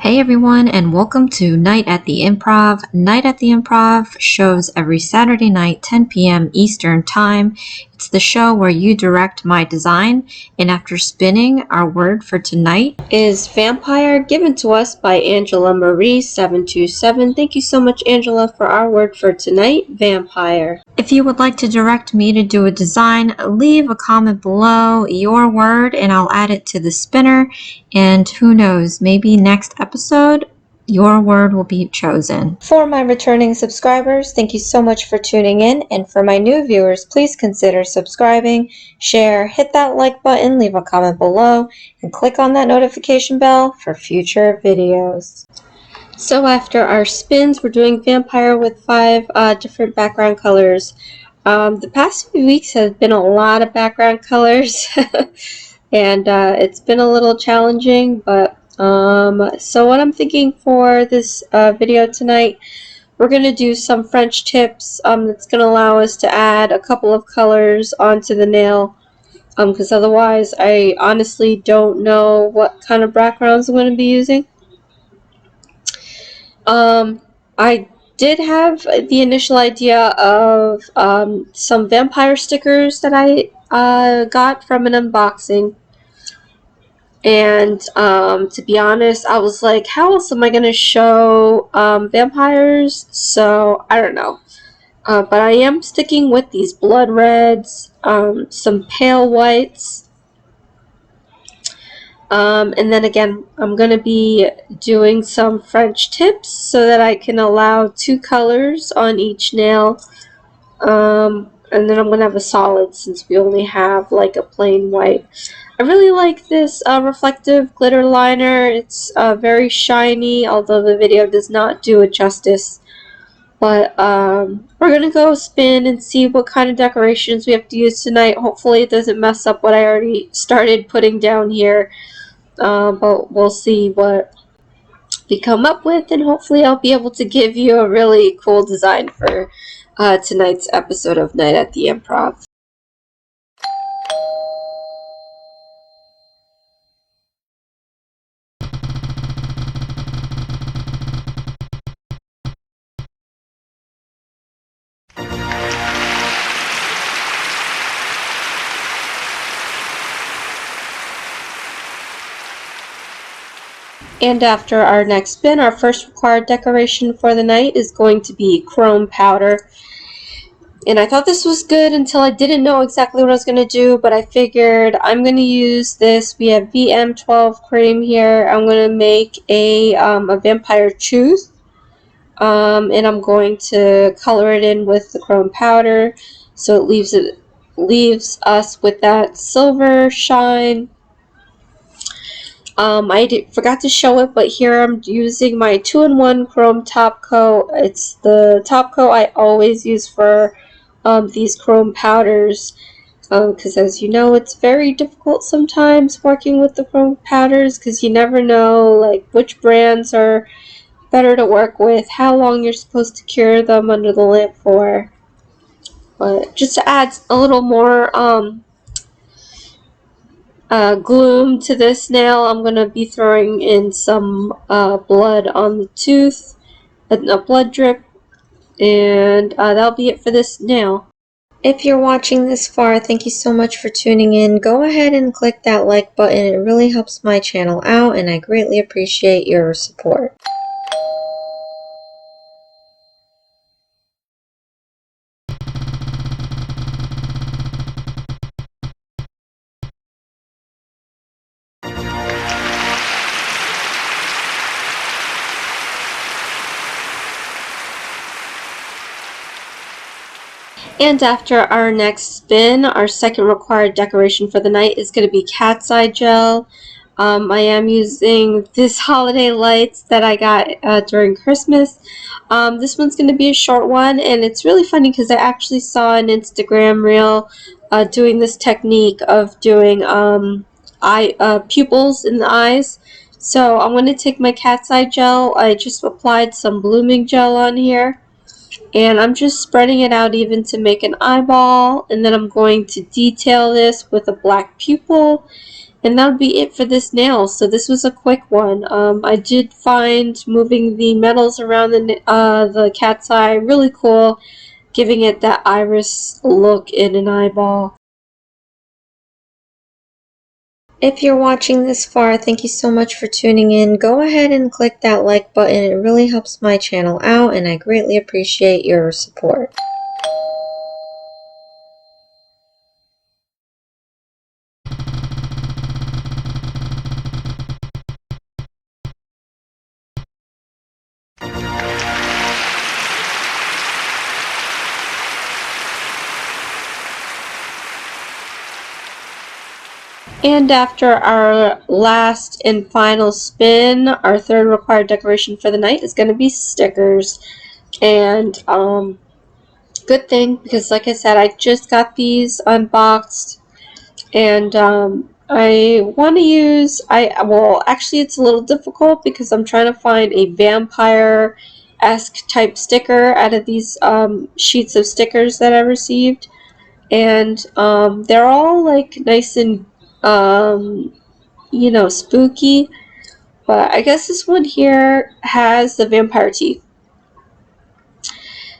Hey everyone, and welcome to Night at the Improv. Night at the Improv shows every Saturday night, 10 p.m. Eastern Time. It's the show where you direct my design, and after spinning, our word for tonight is vampire, given to us by Angela Marie 727. Thank you so much, Angela, for our word for tonight, vampire. If you would like to direct me to do a design, leave a comment below your word and I'll add it to the spinner. And who knows, maybe next episode, your word will be chosen. For my returning subscribers, thank you so much for tuning in. And for my new viewers, please consider subscribing, share, hit that like button, leave a comment below, and click on that notification bell for future videos. So after our spins, we're doing vampire with 5 different background colors. The past few weeks have been a lot of background colors. And it's been a little challenging, but so what I'm thinking for this video tonight, we're going to do some French tips that's going to allow us to add a couple of colors onto the nail, because otherwise I honestly don't know what kind of backgrounds I'm going to be using. I did have the initial idea of some vampire stickers that I got from an unboxing. And to be honest, I was like, how else am I going to show vampires? So I don't know. But I am sticking with these blood reds, some pale whites. And then again, I'm going to be doing some French tips so that I can allow 2 colors on each nail. And then I'm going to have a solid since we only have like a plain white. I really like this reflective glitter liner. It's very shiny, although the video does not do it justice. But we're going to go spin and see what kind of decorations we have to use tonight. Hopefully it doesn't mess up what I already started putting down here. But we'll see what we come up with, and hopefully I'll be able to give you a really cool design for tonight's episode of Night at the Improv. And after our next spin, our first required decoration for the night is going to be chrome powder. And I thought this was good until I didn't know exactly what I was going to do, but I figured I'm going to use this. We have VM12 cream here. I'm going to make a vampire tooth. And I'm going to color it in with the chrome powder so it leaves us with that silver shine. I forgot to show it, but here I'm using my 2-in-1 chrome top coat. It's the top coat I always use for these chrome powders, because as you know, it's very difficult sometimes working with the chrome powders because you never know like which brands are better to work with, how long you're supposed to cure them under the lamp for. But just to add a little more gloom to this nail, I'm going to be throwing in some blood on the tooth, a blood drip, and that'll be it for this nail. If you're watching this far, thank you so much for tuning in. Go ahead and click that like button. It really helps my channel out, and I greatly appreciate your support. And after our next spin, our second required decoration for the night is going to be cat's eye gel. I am using this holiday lights that I got during Christmas. This one's going to be a short one, and it's really funny because I actually saw an Instagram reel doing this technique of doing pupils in the eyes. So I'm going to take my cat's eye gel. I just applied some blooming gel on here. And I'm just spreading it out even to make an eyeball, and then I'm going to detail this with a black pupil, And that would be it for this nail. So this was a quick one. I did find moving the metals around the cat's eye really cool, giving it that iris look in an eyeball. If you're watching this far, thank you so much for tuning in. Go ahead and click that like button. It really helps my channel out, and I greatly appreciate your support. And after our last and final spin, our third required decoration for the night is going to be stickers. And good thing, because like I said, I just got these unboxed, and I want to use, well, actually it's a little difficult because I'm trying to find a vampire-esque type sticker out of these sheets of stickers that I received. And they're all like nice and you know, spooky, but I guess this one here has the vampire teeth.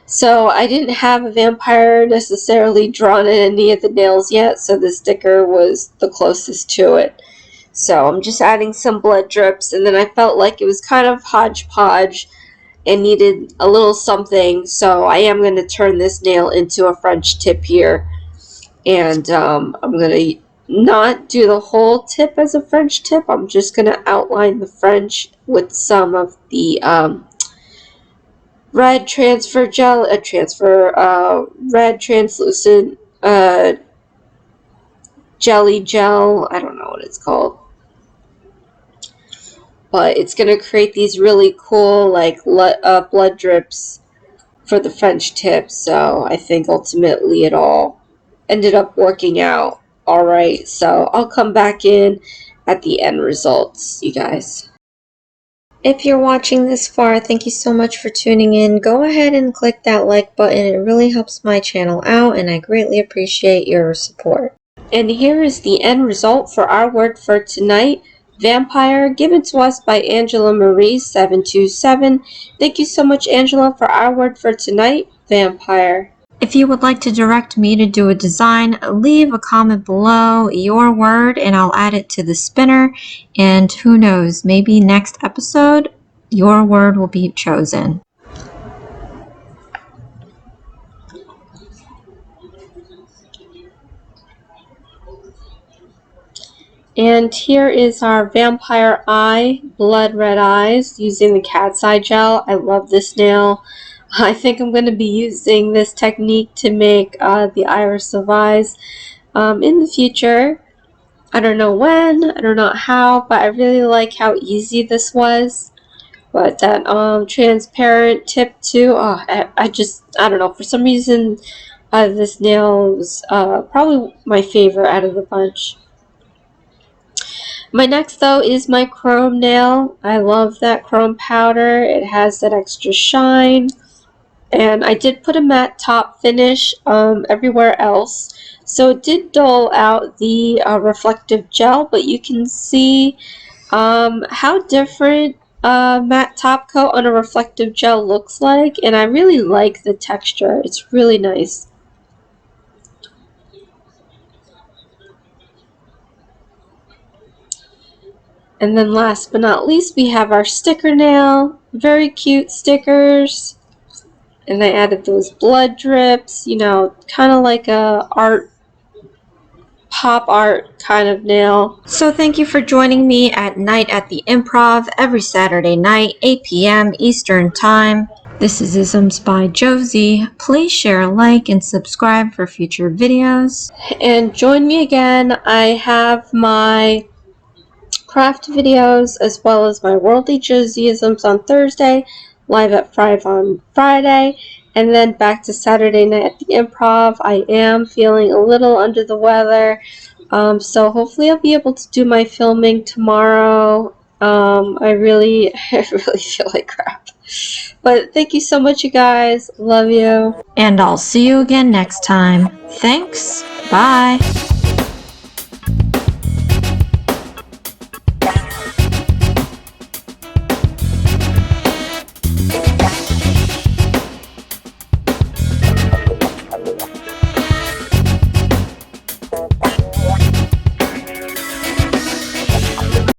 So I didn't have a vampire necessarily drawn in any of the nails yet, so the sticker was the closest to it. So I'm just adding some blood drips, and then I felt like it was kind of hodgepodge and needed a little something, so I am going to turn this nail into a French tip here. And I'm going to not do the whole tip as a French tip. I'm just going to outline the French with some of the red transfer gel, red translucent jelly gel. I don't know what it's called. But it's going to create these really cool like blood drips for the French tip. So I think ultimately it all ended up working out alright. So I'll come back in at the end results, you guys. If you're watching this far, thank you so much for tuning in. Go ahead and click that like button. It really helps my channel out, and I greatly appreciate your support. And here is the end result for our word for tonight. Vampire, given to us by Angela Marie 727. Thank you so much, Angela, for our word for tonight, vampire. If you would like to direct me to do a design, leave a comment below your word and I'll add it to the spinner. And who knows, maybe next episode, your word will be chosen. And here is our vampire eye, blood red eyes, using the cat's eye gel. I love this nail. I think I'm going to be using this technique to make the iris of eyes in the future. I don't know when, I don't know how, but I really like how easy this was. But that transparent tip too, oh, I don't know, for some reason this nail was probably my favorite out of the bunch. My next though is my chrome nail. I love that chrome powder. It has that extra shine. And I did put a matte top finish everywhere else. So it did dull out the reflective gel, but you can see how different matte top coat on a reflective gel looks like. And I really like the texture. It's really nice. And then last but not least, we have our sticker nail. Very cute stickers. And I added those blood drips, you know, kind of like a pop art kind of nail. So thank you for joining me at Night at the Improv every Saturday night, 8 p.m. Eastern Time. This is Isms by Josie. Please share, like, and subscribe for future videos. And join me again. I have my craft videos as well as my worldly Josieisms on Thursday, live at 5 on Friday, and then back to Saturday night at the Improv. I am feeling a little under the weather, so hopefully I'll be able to do my filming tomorrow. I really feel like crap. But thank you so much, you guys. Love you. And I'll see you again next time. Thanks. Bye.